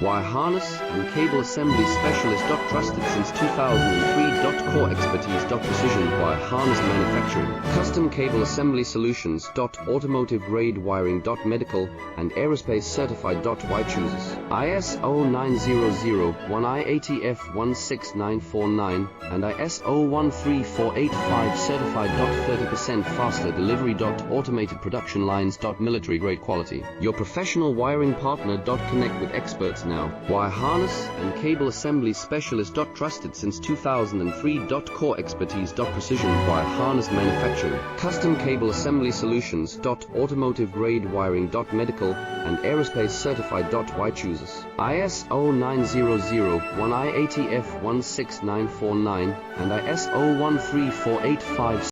Wire harness and cable assembly specialist. Trusted since 2003. Core expertise. Precision wire harness manufacturing. Custom cable assembly solutions. Automotive grade wiring. Medical and aerospace certified. Why chooses ISO 9001 IATF 16949 and ISO 13485 certified. 30% faster delivery. Automated production lines. Military grade quality. Your professional wiring partner. Connect with experts now. Wire harness and cable assembly specialist. Trusted since 2003. Core expertise. Precision wire harness manufacturing. Custom cable assembly solutions. Automotive grade wiring. Medical and aerospace certified. Why chooses ISO 9001 IATF 16949 and ISO 13485